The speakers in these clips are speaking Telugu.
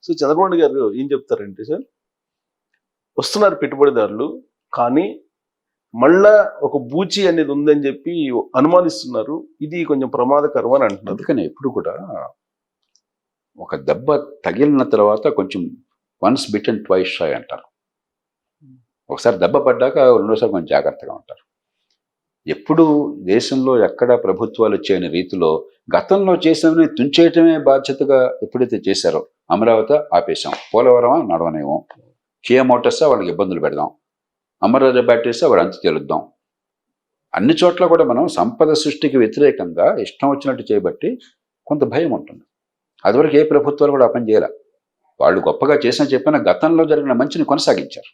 సో చంద్రబాబు నాయుడు గారు ఏం చెప్తారంటే సార్, వస్తున్నారు పెట్టుబడిదారులు, కానీ మళ్ళా ఒక బూచి అనేది ఉందని చెప్పి అనుమానిస్తున్నారు. ఇది కొంచెం ప్రమాదకరం అని అంటున్నారు. అందుకని ఎప్పుడు కూడా ఒక దెబ్బ తగిలిన తర్వాత కొంచెం వన్స్ బిటన్ ట్వైస్ షై అంటారు. ఒకసారి దెబ్బ పడ్డాక రెండోసారి కొంచెం జాగ్రత్తగా ఉంటారు. ఎప్పుడు దేశంలో ఎక్కడ ప్రభుత్వాలు చేయని రీతిలో గతంలో చేసినవి తుంచేయటమే బాధ్యతగా ఎప్పుడైతే చేశారో, అమరావతి ఆపేశాం, పోలవరం నడవనేమో, కియా మోటార్స్ వాళ్ళకి ఇబ్బందులు పెడదాం, అమరరాజా బ్యాటరీస్ వాడు అంతు తెలుద్దాం, అన్ని చోట్ల కూడా మనం సంపద సృష్టికి వ్యతిరేకంగా ఇష్టం వచ్చినట్టు చేయబట్టి కొంత భయం ఉంటుంది. అదివరకు ఏ ప్రభుత్వాలు కూడా ఆ పని చేయాల. వాళ్ళు గొప్పగా చేసిన చెప్పిన గతంలో జరిగిన మంచిని కొనసాగించారు.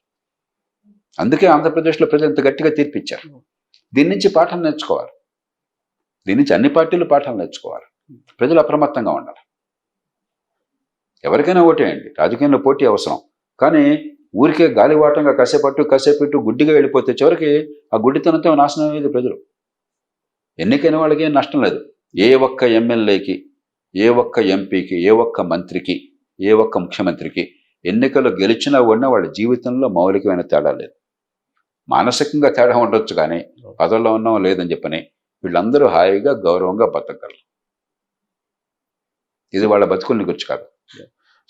అందుకే ఆంధ్రప్రదేశ్లో ప్రజలు ఇంత గట్టిగా తీర్పిచ్చారు. దీని నుంచి పాఠం నేర్చుకోవాలి. దీని నుంచి అన్ని పార్టీలు పాఠాలు నేర్చుకోవాలి. ప్రజలు అప్రమత్తంగా ఉండాలి. ఎవరికైనా ఓటేయండి, రాజకీయంలో పోటీ అవసరం, కానీ ఊరికే గాలివాటంగా కాసేపట్టు గుడ్డిగా వెళ్ళిపోతే చివరికి ఆ గుడ్డితనంతో నాశనం అయ్యేది ప్రజలు. ఎన్నికైన వాళ్ళకి ఏం నష్టం లేదు. ఏ ఒక్క ఎమ్మెల్యేకి, ఏ ఒక్క ఎంపీకి, ఏ ఒక్క మంత్రికి, ఏ ఒక్క ముఖ్యమంత్రికి ఎన్నికలు గెలిచినా ఓడినా వాళ్ళ జీవితంలో మౌలికమైన తేడా లేదు. మానసికంగా తేడా ఉండొచ్చు, కానీ పదవుల్లో ఉన్నాం లేదని చెప్పని వీళ్ళందరూ హాయిగా గౌరవంగా బతకగలరు. ఇది వాళ్ళ బతుకుల్ని గురించి కాదు,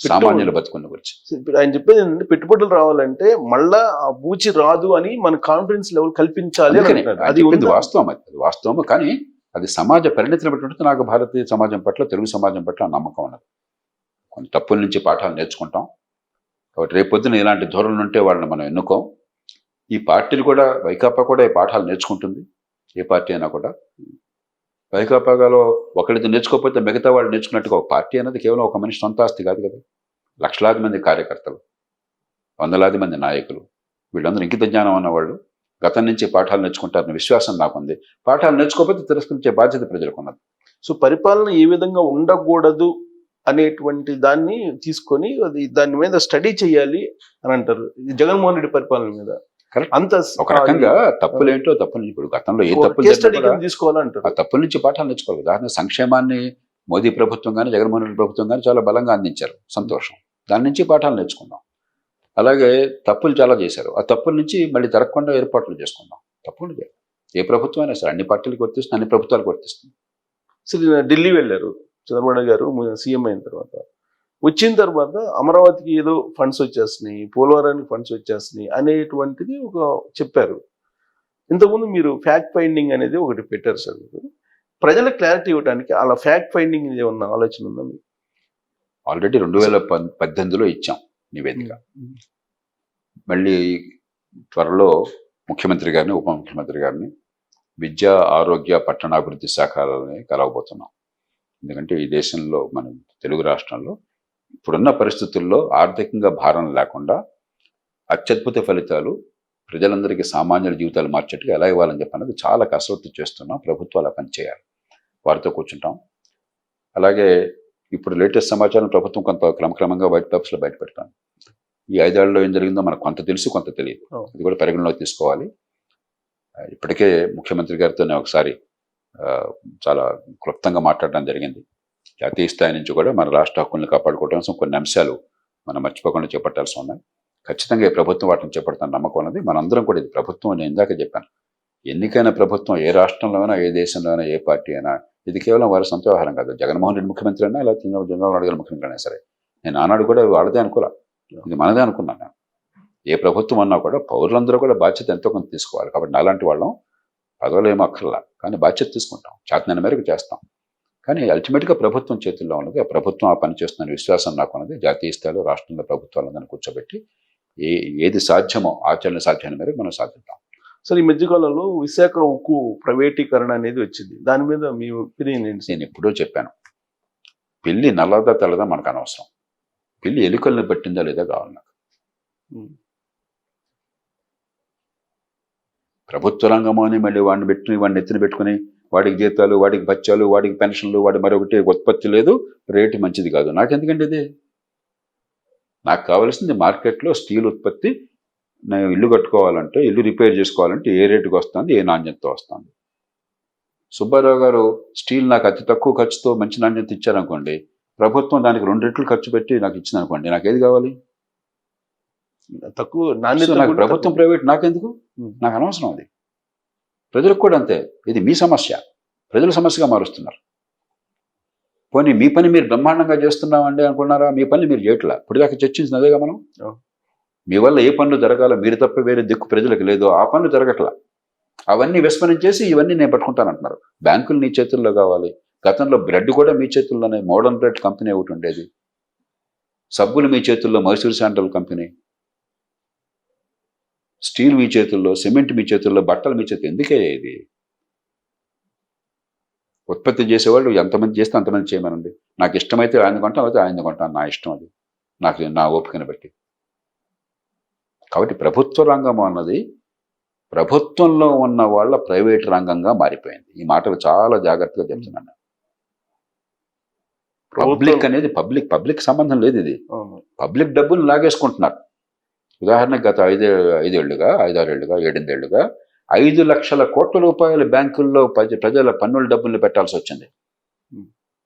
సామాన్యుల బతుకుల్ని గురించి. ఇప్పుడు ఆయన చెప్పేది ఏంటంటే, పెట్టుబడులు రావాలంటే మళ్ళా ఆ బూచి రాదు అని మన కాన్ఫిడెన్స్ లెవెల్ కల్పించాలి. అది వాస్తవం, అది వాస్తవం. కానీ అది సమాజ పరిణతిని బట్టి నాకు భారతీయ సమాజం పట్ల, తెలుగు సమాజం పట్ల నమ్మకం ఉన్నది. కొన్ని తప్పుల నుంచి పాఠాలు నేర్చుకుంటాం. కాబట్టి రేపొద్దున ఇలాంటి ధోరణులు ఉంటే వాళ్ళని మనం ఎన్నుకోం. ఈ పార్టీలు కూడా, వైకాపా కూడా ఈ పాఠాలు నేర్చుకుంటుంది. ఏ పార్టీ అయినా కూడా వైకాపాలో ఒకరిది నేర్చుకోకపోతే మిగతా వాళ్ళు నేర్చుకున్నట్టుగా ఒక పార్టీ అనేది కేవలం ఒక మనిషి సొంత ఆస్తి కాదు కదా. లక్షలాది మంది కార్యకర్తలు, వందలాది మంది నాయకులు, వీళ్ళందరూ ఇంకిత జ్ఞానం ఉన్నవాళ్ళు గతం నుంచి పాఠాలు నేర్చుకుంటారన్న విశ్వాసం నాకుంది. పాఠాలు నేర్చుకోకపోతే తిరస్కరించే బాధ్యత ప్రజలకు ఉన్నది. సో పరిపాలన ఏ విధంగా ఉండకూడదు అనేటువంటి దాన్ని తీసుకొని దాని మీద స్టడీ చేయాలి అని అంటారు. జగన్మోహన్ రెడ్డి పరిపాలన మీద అంత ఒక రకంగా తప్పులేంటో, తప్పులు ఇప్పుడు గతంలో ఏ తప్పులు తీసుకోవాలంటారు. ఆ తప్పుల నుంచి పాఠాలు నేర్చుకోవాలి. ఉదాహరణ సంక్షేమాన్ని మోదీ ప్రభుత్వం కానీ, జగన్మోహన్ రెడ్డి ప్రభుత్వం కానీ చాలా బలంగా అందించారు, సంతోషం. దాని నుంచి పాఠాలు నేర్చుకుందాం. అలాగే తప్పులు చాలా చేశారు, ఆ తప్పుల నుంచి మళ్ళీ జరగకుండా ఏర్పాట్లు చేసుకుందాం. తప్పులు చేయాలి. ఏ ప్రభుత్వం అయినా సరే, అన్ని పార్టీలకు వర్తిస్తుంది, అన్ని ప్రభుత్వాలకు వర్తిస్తుంది. సరే, ఢిల్లీ వెళ్ళారు చంద్రబాబు నాయుడు గారు సీఎం అయిన తర్వాత. వచ్చిన తర్వాత అమరావతికి ఏదో ఫండ్స్ వచ్చేస్తున్నాయి, పోలవరానికి ఫండ్స్ వచ్చేస్తున్నాయి అనేటువంటిది ఒక చెప్పారు. ఇంతకుముందు మీరు ఫ్యాక్ట్ ఫైండింగ్ అనేది ఒకటి పెట్టారు సార్. మీరు ప్రజలకు క్లారిటీ ఇవ్వడానికి అలా ఫ్యాక్ట్ ఫైండింగ్ ఏమన్నా ఆలోచన ఉందా మీకు? ఆల్రెడీ 2018లో ఇచ్చాం నివేదిక. మళ్ళీ త్వరలో ముఖ్యమంత్రి గారిని, ఉప ముఖ్యమంత్రి గారిని, విద్యా, ఆరోగ్య, పట్టణాభివృద్ధి శాఖలని కలవబోతున్నాం. ఎందుకంటే ఈ దేశంలో, మన తెలుగు రాష్ట్రంలో ఇప్పుడున్న పరిస్థితుల్లో ఆర్థికంగా భారం లేకుండా అత్యద్భుత ఫలితాలు ప్రజలందరికీ, సామాన్యుల జీవితాలు మార్చేట్టుగా ఎలా ఇవ్వాలని చెప్పన్నది చాలా కసరత్తు చేస్తున్నాం. ప్రభుత్వాలు పని చేయాలి, వారితో కూర్చుంటాం. అలాగే ఇప్పుడు లేటెస్ట్ సమాచారం ప్రభుత్వం కొంత క్రమక్రమంగా వైట్ పేపర్స్లో బయట పెడతాం. ఈ 5 ఏళ్లలో ఏం జరిగిందో మనకు కొంత తెలుసు, కొంత తెలియదు. ఇది కూడా పరిగణలోకి తీసుకోవాలి. ఇప్పటికే ముఖ్యమంత్రి గారితో నేను ఒకసారి చాలా క్లుప్తంగా మాట్లాడడం జరిగింది. జాతీయ స్థాయి నుంచి కూడా మన రాష్ట్ర హక్కుల్ని కాపాడుకోవడం కొన్ని అంశాలు మనం మర్చిపోకుండా చేపట్టాల్సి ఉన్నాయి. ఖచ్చితంగా ఈ ప్రభుత్వం వాటిని చేపడుతున్న నమ్మకం ఉన్నది. మనందరం కూడా, ఇది ప్రభుత్వం, నేను ఇందాక చెప్పాను, ఎన్నికైన ప్రభుత్వం ఏ రాష్ట్రంలో అయినా, ఏ దేశంలో అయినా, ఏ పార్టీ అయినా, ఇది కేవలం వారి సొంత వ్యవహారం కాదు. జగన్మోహన్ రెడ్డి ముఖ్యమంత్రి అయినా, లేదా చంద్రబాబు నాయుడు గారు ముఖ్యమంత్రి అయినా సరే, నేను ఆనాడు కూడా వాళ్ళదే అనుకోలే, ఇది మనదే అనుకున్నాను. ఏ ప్రభుత్వం అన్నా కూడా పౌరులందరూ కూడా బాధ్యత ఎంతో కొంత తీసుకోవాలి. కాబట్టి అలాంటి వాళ్ళం పదవులు ఏమో అక్కర్లా, కానీ బాధ్యత తీసుకుంటాం, చేతనైన మేరకు చేస్తాం. కానీ అల్టిమేట్గా ప్రభుత్వం చేతుల్లో ఉన్నది. ఆ ప్రభుత్వం ఆ పని చేస్తున్న విశ్వాసం నాకు ఉన్నది. జాతీయ స్థాయిలో, రాష్ట్రంలో ప్రభుత్వాలందరినీ కూర్చోబెట్టి ఏది సాధ్యమో, ఆచరణ సాధ్యమైన మేరకు మనం సాధిద్దాం. సార్, ఈ మధ్యకాలంలో విశాఖ ఉక్కు ప్రైవేటీకరణ అనేది వచ్చింది. దాని మీద మీ ఒపీనియన్ ఏంటి? నేను ఎప్పుడూ చెప్పాను, పిల్లి నల్లదా తెల్లదా మనకు అనవసరం, పిల్లి ఎలుకల్ని పట్టిందా లేదా కావాలి నాకు. ప్రభుత్వ రంగము అని మళ్ళీ వాడిని ఎత్తిన పెట్టుకుని వాడికి జీతాలు, వాడికి బత్యాలు, వాడికి పెన్షన్లు, వాడి మరొకటి ఉత్పత్తి లేదు, రేటు మంచిది కాదు. నాకెందుకండి ఇది? నాకు కావాల్సింది మార్కెట్లో స్టీల్ ఉత్పత్తి. నేను ఇల్లు కట్టుకోవాలంటే, ఇల్లు రిపేర్ చేసుకోవాలంటే ఏ రేటుకి వస్తుంది, ఏ నాణ్యతతో వస్తుంది. సుబ్బారావు గారు స్టీల్ నాకు అతి తక్కువ ఖర్చుతో మంచి నాణ్యత ఇచ్చారనుకోండి, ప్రభుత్వం దానికి 2 రెట్లు ఖర్చు పెట్టి నాకు ఇచ్చింది అనుకోండి, నాకు ఏది కావాలి? తక్కువ సో నాణ్యత నాకు కూడా ప్రభుత్వం తక్కువ. ప్రైవేట్ నాకెందుకు? నాకు అనవసరం అది. ప్రజలకు కూడా అంతే. ఇది మీ సమస్య, ప్రజల సమస్యగా మారుస్తున్నారు. పోనీ మీ పని మీరు బ్రహ్మాండంగా చేస్తున్నామండి అనుకున్నారా? మీ పని మీరు చేయట్లా. ఇప్పటిదాకా చర్చించింది అదేగా మనం. అవును. మీ వల్ల ఏ పనులు జరగాలో మీరు తప్ప వేరే దిక్కు ప్రజలకు లేదు, ఆ పనులు జరగట్లా. అవన్నీ విస్మరించేసి ఇవన్నీ నేను పట్టుకుంటానంటున్నారు. బ్యాంకులు నీ చేతుల్లో కావాలి. గతంలో బ్రెడ్ కూడా మీ చేతుల్లోనే, మోడర్న్ బ్రెడ్ కంపెనీ ఒకటి ఉండేది. సబ్బులు మీ చేతుల్లో, మైసూర్ శాండల్ కంపెనీ. స్టీల్ మీ చేతుల్లో, సిమెంట్ మీ చేతుల్లో, బట్టలు మీ చేతుల్లో. ఎందుకే ఇది? ఉత్పత్తి చేసేవాళ్ళు ఎంతమంది చేస్తే అంతమంది చేయమనండి. నాకు ఇష్టమైతే ఆయన కొంటాను, అయితే ఆయన కొంటాను. నా ఇష్టం అది, నాకు నా ఓపికను బట్టి. కాబట్టి ప్రభుత్వ రంగం అన్నది ప్రభుత్వంలో ఉన్న వాళ్ళ ప్రైవేట్ రంగంగా మారిపోయింది. ఈ మాటలు చాలా జాగ్రత్తగా చెప్తున్నాను. పబ్లిక్ అనేది పబ్లిక్ సంబంధం లేదు. ఇది అవును. పబ్లిక్ డబ్బులు లాగేసుకుంటున్నారు. ఉదాహరణకు గత 7 ఏళ్లుగా 5 లక్షల కోట్ల రూపాయల బ్యాంకుల్లో ప్రజల పన్నుల డబ్బుల్ని పెట్టాల్సి వచ్చింది.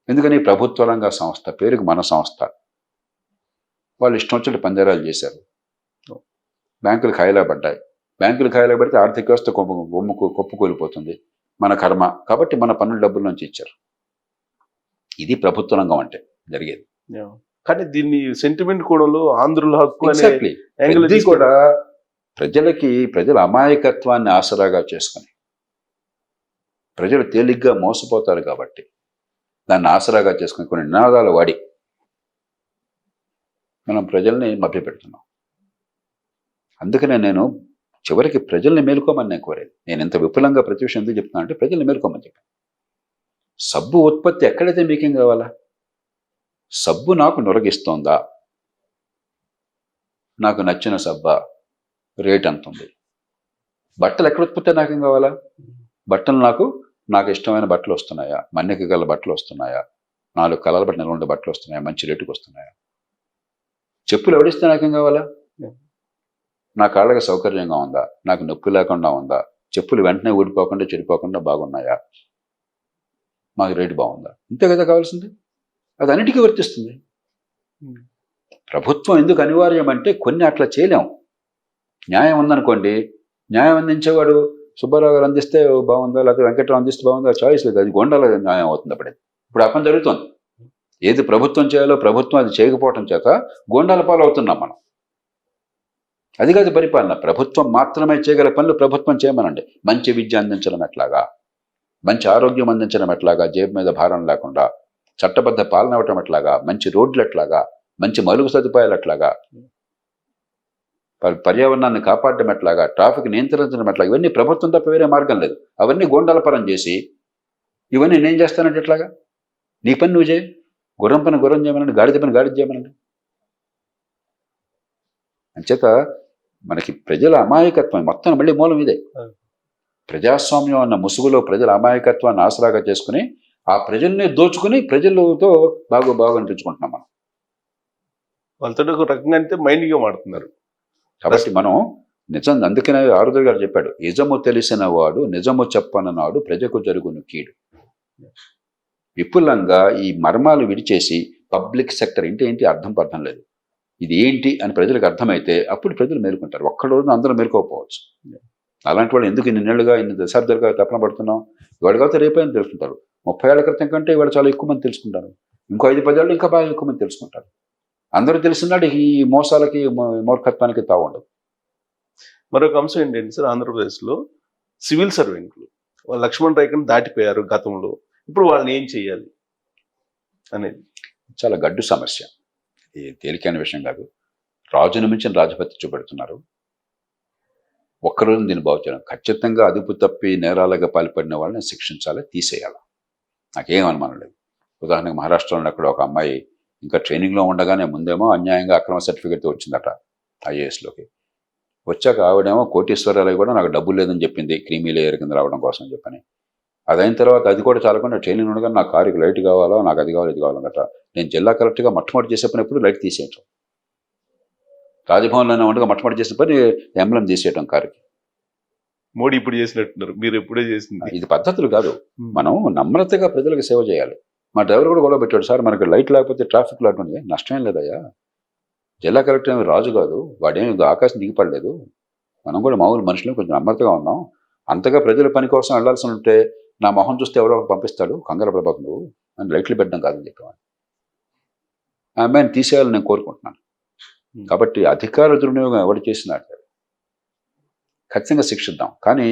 ఎందుకని? ప్రభుత్వ రంగ సంస్థ, పేరుకు మన సంస్థ. వాళ్ళు ఇష్టం వచ్చినట్టు పంజరాలు చేశారు. బ్యాంకులు ఖాయిలా పడ్డాయి. బ్యాంకులు ఖాయిలా పడితే ఆర్థిక వ్యవస్థ కొప్పుకూలిపోతుంది. మన కర్మ. కాబట్టి మన పన్నుల డబ్బుల నుంచి ఇచ్చారు. ఇది ప్రభుత్వ రంగం అంటే జరిగేది. కానీ దీన్ని సెంటిమెంట్ కోణంలో ఆంధ్రుల హక్కు అనే ఎగ్జాక్ట్లీ. యాంగిల్ ఇది కూడా ప్రజల అమాయకత్వాన్ని ఆసరాగా చేసుకుని, ప్రజలు తేలిగ్గా మోసపోతారు కాబట్టి దాన్ని ఆసరాగా చేసుకుని కొన్ని నినాదాలు వాడి మనం ప్రజల్ని మభ్యపెడుతున్నాం. అందుకనే నేను చివరికి ప్రజల్ని మేలుకోమని నేను కోరేది. నేను ఇంత విపులంగా ప్రతి విషయం ఎందుకు చెప్తున్నా అంటే ప్రజల్ని మేలుకోమని చెప్పాను. సబ్బు ఉత్పత్తి ఎక్కడైతే మీకేం కావాలా? సబ్బు నాకు నొరగిస్తోందా? నాకు నచ్చిన సబ్బా? రేట్ ఎంత ఉంది? బట్టలు ఎక్కడ ఉత్పత్తి నాకేం కావాలా? బట్టలు నాకు ఇష్టమైన బట్టలు వస్తున్నాయా? మన్నిక గల బట్టలు వస్తున్నాయా? 4 కలర్ల బట్టి నిల్వ ఉండే బట్టలు వస్తున్నాయా? మంచి రేటుకు వస్తున్నాయా? చెప్పులు ఎవడిస్తే నాకేం కావాలా? నా కాళ్ళకి సౌకర్యంగా ఉందా? నాకు నొప్పి లేకుండా ఉందా? చెప్పులు వెంటనే ఊడిపోకుండా చెడిపోకుండా బాగున్నాయా? మాకు రేటు బాగుందా? ఇంతే కదా కావాల్సింది. అది అన్నిటికీ వర్తిస్తుంది. ప్రభుత్వం ఎందుకు అనివార్యం అంటే కొన్ని అట్లా చేయలేం. న్యాయం ఉందనుకోండి, న్యాయం అందించేవాడు సుబ్బారావు గారు అందిస్తే బాగుందా, లేకపోతే వెంకటరావు అందిస్తే బాగుందా, చాయిస్ లేదు. అది గొండల న్యాయం అవుతుంది. ఇప్పుడు ఆ పని జరుగుతుంది. ఏది ప్రభుత్వం చేయాలో ప్రభుత్వం అది చేయకపోవటం చేత గోండాల పాలు అవుతున్నాం మనం. అది కాదు పరిపాలన. ప్రభుత్వం మాత్రమే చేయగల పనులు ప్రభుత్వం చేయమనండి. మంచి విద్య అందించడం ఎట్లాగా, మంచి ఆరోగ్యం అందించడం ఎట్లాగా, జేబు మీద భారం లేకుండా, చట్టబద్ధ పాలన అవ్వటం ఎట్లాగా, మంచి రోడ్లు ఎట్లాగా, మంచి మలుగు సదుపాయాలు ఎట్లాగా, పర్యావరణాన్ని కాపాడడం ఎట్లాగా, ట్రాఫిక్ నియంత్రించడం ఎట్లాగా, ఇవన్నీ ప్రభుత్వం తప్ప వేరే మార్గం లేదు. అవన్నీ గోండాల పరం చేసి ఇవన్నీ నేను చేస్తానంటే ఎట్లాగా? నీ పని నువ్వు చేయి. గుర్రం పని గుర్రం చేయమనండి, గాడిద పని గాడిద చేయమనండి. అంచేత మనకి ప్రజల అమాయకత్వం మొత్తం మళ్ళీ మూలం ఇదే. ప్రజాస్వామ్యం అన్న ముసుగులో ప్రజల అమాయకత్వాన్ని ఆసరాగా చేసుకుని ఆ ప్రజల్ని దోచుకుని ప్రజలతో బాగా అనిపించుకుంటున్నాం మనం. వాళ్ళతో ఒక రకంగా అంటే మైండ్గా మాడుతున్నారు. కాబట్టి మనం నిజం, అందుకనే ఆరుద్ర గారు చెప్పాడు, నిజము తెలిసిన వాడు నిజము చెప్పనన్నాడు ప్రజకు జరుగును కీడు. విపులంగా ఈ మర్మాలు విడిచేసి పబ్లిక్ సెక్టర్ ఏంటి అర్థం లేదు, ఇది ఏంటి అని ప్రజలకు అర్థమైతే అప్పుడు ప్రజలు మేలుకుంటారు. ఒక్క రోజున అందరూ మేలుకోకపోవచ్చు. అలాంటి వాళ్ళు ఎందుకు ఇన్ని దశాబ్దాలుగా తపన పడుతున్నాం? ఇవాళ కాకపోతే రేపైనా తెలుసుకుంటారు. 30 ఏళ్ల క్రితం కంటే ఇవాళ చాలా ఎక్కువ మంది తెలుసుకుంటారు. ఇంకో 5-10 ఏళ్ళు ఇంకా బాగా ఎక్కువ మంది తెలుసుకుంటారు. అందరూ తెలిసినాడు ఈ మోసాలకి మూర్ఖత్వానికి తావుండదు. మరొక అంశం ఏంటంటే సార్, ఆంధ్రప్రదేశ్లో సివిల్ సర్వెంట్లు లక్ష్మణ్ రేఖను దాటిపోయారు గతంలో. ఇప్పుడు వాళ్ళని ఏం చేయాలి అనేది చాలా గడ్డు సమస్య. ఇది తేలికైన విషయం కాదు. రాజును మించిన రాజభక్తి చూపెడుతున్నారు. ఒక్కరోజు దీన్ని బాగు చేయడం. ఖచ్చితంగా అదుపు తప్పి నేరాలుగా పాల్పడిన వాళ్ళని శిక్షించాలి, తీసేయాలి. నాకేం అనుమానం లేదు. ఉదాహరణకు మహారాష్ట్రలో అక్కడ ఒక అమ్మాయి ఇంకా ట్రైనింగ్లో ఉండగానే ముందేమో అన్యాయంగా అక్రమ సర్టిఫికేట్ వచ్చిందట ఐఏఎస్లోకి. వచ్చాక ఆవిడేమో కోటీశ్వరాలు కూడా నాకు డబ్బులు లేదని చెప్పింది, క్రీమీ లేయర్ కింద రావడం కోసం చెప్పని. అదైన తర్వాత అది కూడా చాలకుండా ట్రైనింగ్ ఉండగా నాకు కారుకి లైట్ కావాలో, నాకు అది కావాలి ఇది కావాలన్నట. నేను జిల్లా కలెక్టర్గా మొట్టమొదటి చేసే పని ఎప్పుడు లైట్ తీసేయటం. రాజభవన్లోనే ఉండగా మొట్టమొదటి చేసే పని ఎంబ్లం తీసేయటం కారుకి. మోడీ ఇప్పుడు చేసినట్టున్నారు, మీరు ఎప్పుడే చేసింది. ఇది పద్ధతులు కాదు. మనం నమ్రతగా ప్రజలకు సేవ చేయాలి. మా డ్రైవర్ కూడా గొడవ పెట్టాడు, సార్ మనకి లైట్ లేకపోతే ట్రాఫిక్ లాట్ ఉంది. నష్టం ఏం లేదయ్యా, జిల్లా కలెక్టర్ ఏమి రాజు కాదు, వాడేమి ఆకాశం దిగిపడలేదు, మనం కూడా మామూలు మనుషులు కొంచెం నమ్మకంగా ఉన్నాం, అంతగా ప్రజల పని కోసం వెళ్లాల్సి ఉంటే నా మొహం చూస్తే ఎవరో ఒకరు పంపిస్తాడు, కంగారు పడబాకు నువ్వు అని లైట్లు పెట్టడం కాదని చెప్పేవాడు. ఆ అమ్మాయిని తీసేయాలని నేను కోరుకుంటున్నాను. కాబట్టి అధికార దుర్వినియోగం ఎవరు చేసినాడు ఖచ్చితంగా శిక్షిద్దాం. కానీ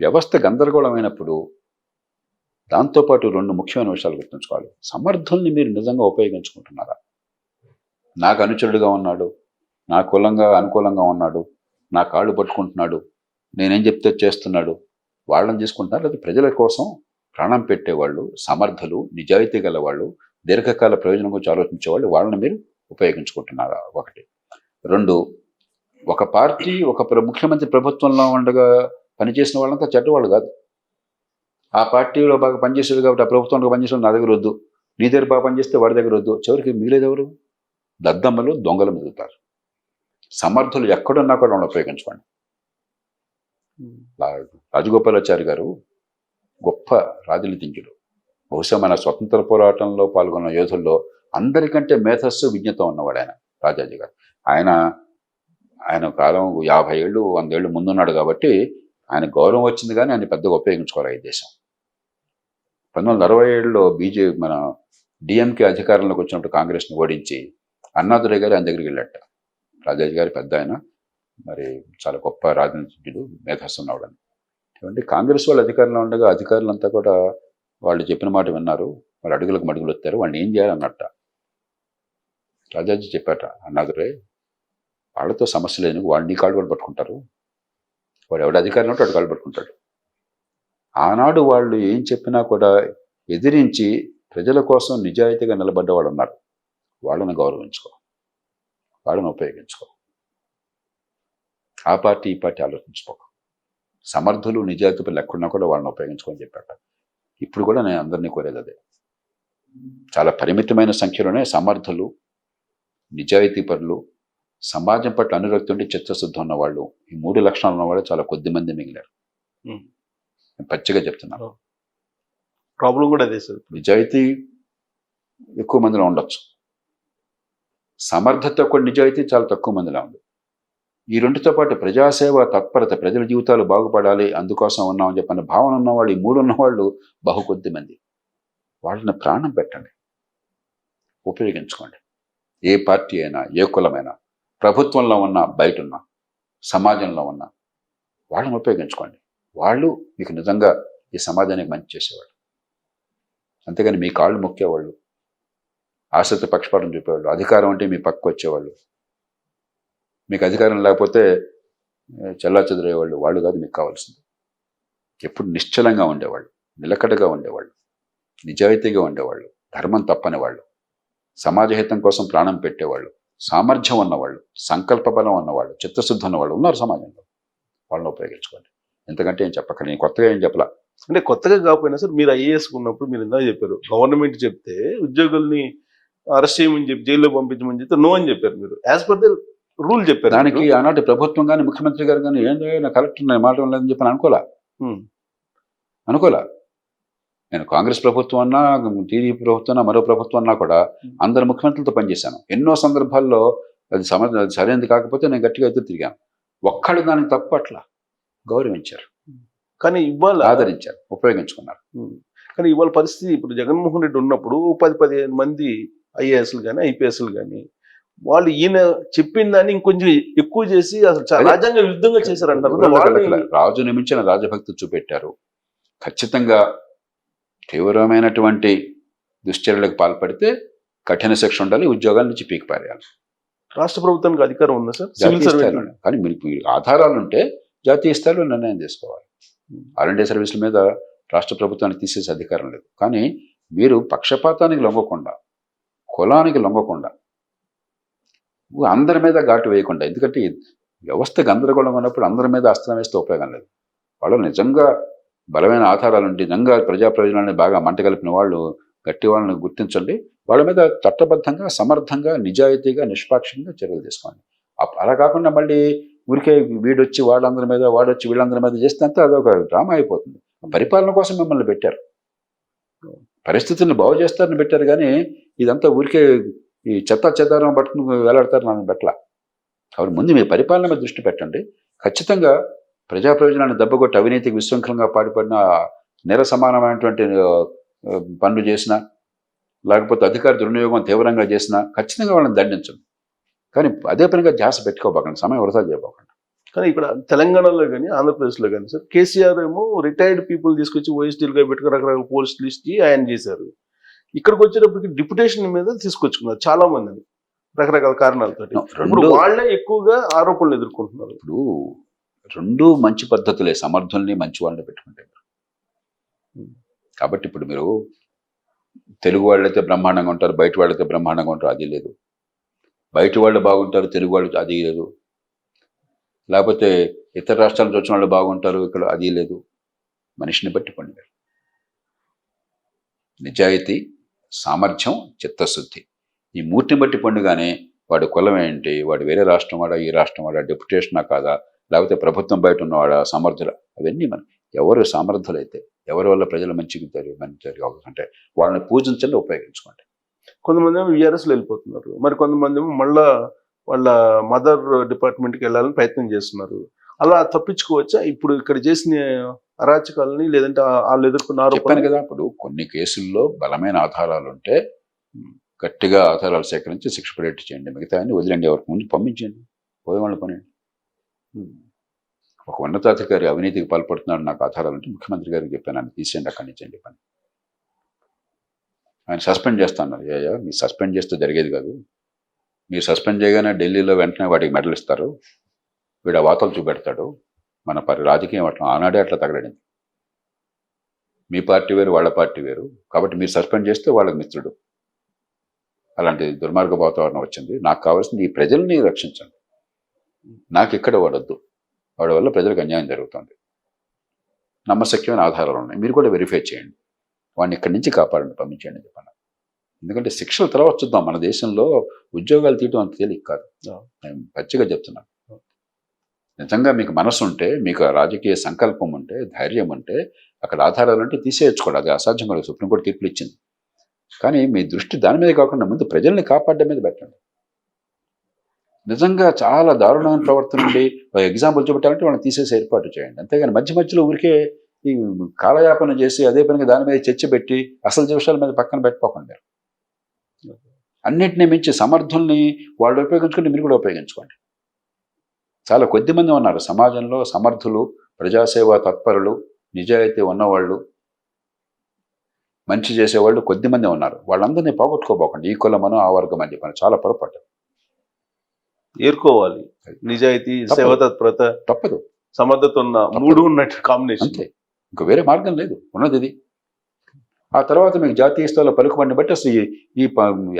వ్యవస్థ గందరగోళమైనప్పుడు దాంతోపాటు రెండు ముఖ్యమైన విషయాలు గుర్తుంచుకోవాలి. సమర్థుల్ని మీరు నిజంగా ఉపయోగించుకుంటున్నారా? నాకు అనుచరుడుగా ఉన్నాడు, నా కులంగా అనుకూలంగా ఉన్నాడు, నా కాళ్ళు పట్టుకుంటున్నాడు, నేనేం చెప్తే చేస్తున్నాడు, వాళ్ళని తీసుకుంటున్నారు. లేదా ప్రజల కోసం ప్రాణం పెట్టేవాళ్ళు, సమర్థులు, నిజాయితీ గల వాళ్ళు, దీర్ఘకాల ప్రయోజనం గురించి ఆలోచించేవాళ్ళు, వాళ్ళని మీరు ఉపయోగించుకుంటున్నారా? ఒకటి. రెండు, ఒక పార్టీ ముఖ్యమంత్రి ప్రభుత్వంలో ఉండగా పనిచేసిన వాళ్ళంతా చెడ్డవాళ్ళు కాదు. ఆ పార్టీలో బాగా పనిచేసేది కాబట్టి ఆ ప్రభుత్వంలో పనిచేసిన నా దగ్గర వద్దు, నీ దగ్గర బాగా పనిచేస్తే వాడి దగ్గర వద్దు, చివరికి మిగిలేదు ఎవరు? దద్దమ్మలు, దొంగలు మిగులుతారు. సమర్థులు ఎక్కడున్నా కూడా వాళ్ళని ఉపయోగించుకోండి. రాజగోపాలాచారి గారు గొప్ప రాజనీతిజ్ఞుడు. బహుశా మన స్వతంత్ర పోరాటంలో పాల్గొన్న యోధుల్లో అందరికంటే మేధస్సు, విజ్ఞత ఉన్నవాడు ఆయన రాజాజీ గారు. ఆయన కాలం 50 ఏళ్ళు 100 ఏళ్ళు ముందున్నాడు కాబట్టి ఆయన గౌరవం వచ్చింది, కానీ ఆయన పెద్దగా ఉపయోగించుకోవాలి ఈ దేశం. 1967లో మన డిఎంకే అధికారంలోకి వచ్చినప్పుడు కాంగ్రెస్ని ఓడించి అన్నాదురై గారు ఆయన దగ్గరికి వెళ్ళట. రాజాజీ గారి పెద్ద ఆయన, మరి చాలా గొప్ప రాజనీతిజ్ఞుడు, మేధస్సు ఉన్నవాడని. ఏమంటే కాంగ్రెస్ వాళ్ళు అధికారంలో ఉండగా అధికారులంతా కూడా వాళ్ళు చెప్పిన మాట విన్నారు, వాళ్ళు అడుగులకు మడుగులు వచ్చారు, వాళ్ళని ఏం చేయాలన్నట్ట. రాజాజీ చెప్పాట, అన్నాదురై వాళ్ళతో సమస్య లేని వాళ్ళు నీ కాళ్ళు పట్టుకుంటారు, వాడు ఎవడు అధికారంలో వాడు కాళ్ళు పట్టుకుంటాడు. ఆనాడు వాళ్ళు ఏం చెప్పినా కూడా ఎదిరించి ప్రజల కోసం నిజాయితీగా నిలబడ్డవాడు ఉన్నారు. వాళ్ళని గౌరవించుకో, వాళ్ళని ఉపయోగించుకో. ఆ పార్టీ ఈ పార్టీ ఆలోచించుకో. సమర్థులు, నిజాయితీలు ఎక్కడున్నా కూడా వాళ్ళని ఉపయోగించుకొని చెప్పాట. ఇప్పుడు కూడా నేను అందరినీ కోరేది అదే. చాలా పరిమితమైన సంఖ్యలోనే సమర్థులు, నిజాయితీ పరులు, సమాజం పట్ల అనురక్తి ఉండి చిత్తశుద్ధి ఉన్నవాళ్ళు, ఈ 3 లక్షణాలు ఉన్నవాళ్ళు చాలా కొద్ది మంది మిగిలారు. నేను పచ్చిగా చెప్తున్నాను. ప్రాబ్లం కూడా అదే సార్. నిజాయితీ ఎక్కువ మందిలో ఉండొచ్చు, సమర్థత కూడా నిజాయితీ చాలా తక్కువ మందిలో ఉంది. ఈ రెండుతో పాటు ప్రజాసేవ తత్పరత, ప్రజల జీవితాలు బాగుపడాలి, అందుకోసం ఉన్నామని చెప్పిన భావన ఉన్నవాళ్ళు, ఈ 3 ఉన్నవాళ్ళు బహు కొద్ది మంది. వాళ్ళని ప్రాణం పెట్టండి, ఉపయోగించుకోండి. ఏ పార్టీ అయినా, ఏ కులమైనా, ప్రభుత్వంలో ఉన్నా, బయట ఉన్నా, సమాజంలో ఉన్నా వాళ్ళని ఉపయోగించుకోండి. వాళ్ళు మీకు నిజంగా ఈ సమాజానికి మంచి చేసేవాళ్ళు. అంతేగాని మీ కాళ్ళు మొక్కేవాళ్ళు, ఆశతో పక్షపాతం చూపేవాళ్ళు, అధికారం అంటే మీ పక్కకు వచ్చేవాళ్ళు, మీకు అధికారం లేకపోతే చెల్లాచెదురయ్యేవాళ్ళు, వాళ్ళు కాదు మీకు కావాల్సింది. ఎప్పుడు నిశ్చలంగా ఉండేవాళ్ళు, నిలకడగా ఉండేవాళ్ళు, నిజాయితీగా ఉండేవాళ్ళు, ధర్మం తప్పని వాళ్ళు, సమాజహితం కోసం ప్రాణం పెట్టేవాళ్ళు, సామర్థ్యం ఉన్నవాళ్ళు, సంకల్ప బలం ఉన్నవాళ్ళు, చిత్తశుద్ధి ఉన్నవాళ్ళు ఉన్నారు సమాజంలో. వాళ్ళని ఉపయోగించుకోండి. ఎందుకంటే ఏం చెప్పక, నేను కొత్తగా ఏం చెప్పలా. అంటే కొత్తగా కాకపోయినా సార్, మీరు ఐఏఎస్ ఉన్నప్పుడు మీరు ఇందాక చెప్పారు, గవర్నమెంట్ చెప్తే ఉద్యోగుల్ని అరెస్ట్ చేయమని చెప్పి జైల్లో పంపించమని చెప్తే నో అని చెప్పారు. మీరు యాజ్ పర్ ద రూల్ చెప్పారు. దానికి ఆనాటి ప్రభుత్వం కానీ ముఖ్యమంత్రి గారు కానీ ఏం నా కలెక్టర్ నా మాట లేదని చెప్పి అనుకోలా. నేను కాంగ్రెస్ ప్రభుత్వం అన్నా, టీడీపీ ప్రభుత్వం అన్నా, మరో ప్రభుత్వం అన్నా కూడా అందరు ముఖ్యమంత్రులతో పనిచేశాను. ఎన్నో సందర్భాల్లో అది సరైనది కాకపోతే నేను గట్టిగా ఎదురు తిరిగాను. ఒక్కళ్ళు దానికి తప్పు అట్లా గౌరవించారు, కానీ ఇవాళ ఆదరించారు, ఉపయోగించుకున్నారు. కానీ ఇవాళ పరిస్థితి, ఇప్పుడు జగన్మోహన్ రెడ్డి ఉన్నప్పుడు 10-15 మంది ఐఏఎస్లు కానీ ఐపీఎస్లు కానీ వాళ్ళు ఈయన చెప్పిన దాన్ని ఇంకొంచెం ఎక్కువ చేసి అసలు రాజ్యాంగ యుద్ధంగా చేశారంటారు. రాజు నిమించిన రాజభక్తి చూపెట్టారు. ఖచ్చితంగా తీవ్రమైనటువంటి దుశ్చర్యలకు పాల్పడితే కఠిన శిక్ష ఉండాలి, ఉద్యోగాల నుంచి పీకి పారేయాలి. రాష్ట్ర ప్రభుత్వానికి అధికారం ఉందా సార్? Civil service. కానీ మీరు ఆధారాలు ఉంటే జాతీయ స్థాయిలో నిర్ణయం తీసుకోవాలి. ఆల్ ఇండియా సర్వీసుల మీద రాష్ట్ర ప్రభుత్వానికి తీసేసే అధికారం లేదు. కానీ మీరు పక్షపాతానికి లొంగకుండా, కులానికి లొంగకుండా, అందరి మీద ఘాటు వేయకుండా, ఎందుకంటే వ్యవస్థ గందరగోళంగా ఉన్నప్పుడు అందరి మీద అస్త్రం వేస్తే ఉపయోగం లేదు. వాళ్ళు నిజంగా బలమైన ఆధారాలు ఉండి, నిజంగా ప్రజా ప్రయోజనాన్ని బాగా మంటగలిపిన వాళ్ళు, గట్టి వాళ్ళని గుర్తించండి. వాళ్ళ మీద చట్టబద్ధంగా, సమర్థంగా, నిజాయితీగా, నిష్పాక్షంగా చర్యలు తీసుకోండి. అలా కాకుండా మళ్ళీ ఊరికే వీడొచ్చి వాళ్ళందరి మీద, వాడొచ్చి వీళ్ళందరి మీద చేస్తే అంతా అదొక డ్రామా అయిపోతుంది. పరిపాలన కోసం మిమ్మల్ని పెట్టారు. పరిస్థితులను బాగు చేస్తారని పెట్టారు కానీ ఇదంతా ఊరికే ఈ చెదారం పట్టుకుని వేలాడతారు నన్ను పెట్టలా. కాబట్టి ముందు మీ పరిపాలన మీద దృష్టి పెట్టండి. ఖచ్చితంగా ప్రజా ప్రయోజనాన్ని దెబ్బకొట్టి అవినీతికి విశృంఖలంగా పాటుపడిన నేర సమానమైనటువంటి పనులు చేసిన, లేకపోతే అధికార దుర్వినియోగం తీవ్రంగా చేసినా ఖచ్చితంగా వాళ్ళని దండించండి. కానీ అదే పనిగా ధ్యాస పెట్టుకోబోకండి, సమయం వృధా చేయబోకండి. కానీ ఇక్కడ తెలంగాణలో కానీ ఆంధ్రప్రదేశ్లో కానీ సార్ కేసీఆర్ ఏమో రిటైర్డ్ పీపుల్ తీసుకొచ్చి ఓఎస్టీలుగా పెట్టుకుని రకరకాల పోస్టులు ఇచ్చి ఆయన చేశారు. ఇక్కడికి వచ్చేటప్పటికి డిప్యుటేషన్ మీద తీసుకొచ్చుకున్నారు చాలా మందిని రకరకాల కారణాలతో. ఇప్పుడు వాళ్ళే ఎక్కువగా ఆరోపణలు ఎదుర్కొంటున్నారు. ఇప్పుడు రెండు మంచి పద్ధతులే, సమర్థుల్ని మంచి వాళ్ళని పెట్టుకుంటే. కాబట్టి ఇప్పుడు మీరు తెలుగు వాళ్ళైతే బ్రహ్మాండంగా ఉంటారు, బయట వాళ్ళైతే బ్రహ్మాండంగా ఉంటారు, అది లేదు. బయట వాళ్ళు బాగుంటారు, తెలుగు వాళ్ళు, అది లేదు. లేకపోతే ఇతర రాష్ట్రాల నుంచి వచ్చిన వాళ్ళు బాగుంటారు, ఇక్కడ అది లేదు. మనిషిని బట్టి పండుగ, నిజాయితీ, సామర్థ్యం, చిత్తశుద్ధి, ఈ మూర్తిని బట్టి పండుగానే వాడి కులం ఏంటి, వాడు వేరే రాష్ట్రం వాడా, ఈ రాష్ట్రం వాడా, డెప్యుటేషనా కాదా, లేకపోతే ప్రభుత్వం బయట ఉన్నవాడా, సమర్థుల, అవన్నీ మనం ఎవరు సమర్థులైతే ఎవరి వల్ల ప్రజలు మంచిగా అంటే వాళ్ళని పూజించండి, ఉపయోగించుకోండి. కొంతమంది ఏమో విఆర్ఎస్లో వెళ్ళిపోతున్నారు, మరి కొంతమంది ఏమో మళ్ళా వాళ్ళ మదర్ డిపార్ట్మెంట్కి వెళ్ళాలని ప్రయత్నం చేస్తున్నారు. అలా తప్పించుకోవచ్చా ఇప్పుడు ఇక్కడ చేసిన అరాచకాలని, లేదంటే వాళ్ళు ఎదుర్కొన్న చెప్పాను కదా. ఇప్పుడు కొన్ని కేసుల్లో బలమైన ఆధారాలు ఉంటే గట్టిగా ఆధారాలు సేకరించి శిక్ష పడేట్టు చేయండి, మిగతా అన్ని వదిలేండి, ఎవరికి ముందు పంపించండి, పోయే వాళ్ళని పనండి. ఒక ఉన్నతాధికారి అవినీతికి పాల్పడుతున్నాడు, నాకు ఆధారాలు అంటే ముఖ్యమంత్రి గారికి చెప్పాను, ఆయన తీసేయండి అక్కడి నుంచి అని చెప్పాను. ఆయన సస్పెండ్ చేస్తాను. అయ్యా మీరు సస్పెండ్ చేస్తే జరిగేది కాదు, మీరు సస్పెండ్ చేయగానే ఢిల్లీలో వెంటనే వాడికి మెడల్ ఇస్తారు, వీడు ఆ వార్తలు చూపెడతాడు, మన రాజకీయం అట్లా ఆనాడే అట్లా తగలడింది. మీ పార్టీ వేరు, వాళ్ళ పార్టీ వేరు, కాబట్టి మీరు సస్పెండ్ చేస్తే వాళ్ళకి మిత్రుడు. అలాంటి దుర్మార్గ వాతావరణం వచ్చింది. నాకు కావాల్సింది ఈ ప్రజల్ని రక్షించండి, నాకు ఇక్కడ వాడొద్దు, వాడి వల్ల ప్రజలకు అన్యాయం జరుగుతుంది, నమ్మశక్యమైన ఆధారాలు ఉన్నాయి, మీరు కూడా వెరిఫై చేయండి, వాడిని ఇక్కడి నుంచి కాపాడండి, పంపించండి అని చెప్పాను. ఎందుకంటే శిక్షలు తర్వాత చూద్దాం, మన దేశంలో ఉద్యోగాలు తీయడం అంత తేలిక కాదు, నేను పచ్చిగా చెప్తున్నాను. నిజంగా మీకు మనసు ఉంటే, మీకు రాజకీయ సంకల్పం ఉంటే, ధైర్యం ఉంటే, అక్కడ ఆధారాలు అంటే తీసేయచ్చుకోండి, అది అసాధ్యం కూడా, సుప్రీంకోర్టు తీర్పులు ఇచ్చింది. కానీ మీ దృష్టి దాని మీద కాకుండా ముందు ప్రజల్ని కాపాడడం మీద పెట్టండి. నిజంగా చాలా దారుణమైన ప్రవర్తన నుండి ఎగ్జాంపుల్ చూపెట్టాలంటే వాళ్ళని తీసేసి ఏర్పాటు చేయండి. అంతేగాని మధ్య మధ్యలో ఊరికే ఈ కాలయాపన చేసి అదే పనిగా దాని మీద చర్చ పెట్టి అసలు విషయాల మీద పక్కన పెట్టుకోకండి. అన్నిటినీ మించి సమర్థుల్ని వాళ్ళు ఉపయోగించుకుంటే మీరు కూడా ఉపయోగించుకోండి. చాలా కొద్ది మంది ఉన్నారు సమాజంలో సమర్థులు, ప్రజాసేవ తత్పరులు, నిజాయితీ ఉన్నవాళ్ళు, మంచి చేసేవాళ్ళు కొద్దిమంది ఉన్నారు. వాళ్ళందరినీ పోగొట్టుకోబోకండి, ఈ కులమనో ఆ వర్గం అని చెప్పాను, చాలా పొరపాటు. ఏర్కోవాలి నిజాయితీ, సేవ తత్పరత, తప్పదు, సమర్థత ఉన్న మూడు ఉన్నట్టు కాంబినేషన్, అంతే, ఇంకో వేరే మార్గం లేదు, ఉన్నది ఇది. ఆ తర్వాత మీకు జాతీయ స్థాయిలో పలుకుబడిని బట్టి అసలు ఈ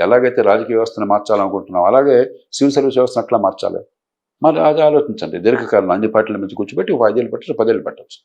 ఎలాగైతే రాజకీయ వ్యవస్థను మార్చాలనుకుంటున్నాం అలాగే సివిల్ సర్వీస్ వ్యవస్థను అట్లా మార్చాలి. మరి అది ఆలోచించండి, దీర్ఘకాలంలో అన్ని పార్టీల మధ్య కూర్చోబెట్టి 5 ఏళ్ళు పెట్టచ్చు, 10 ఏళ్ళు పెట్టచ్చు.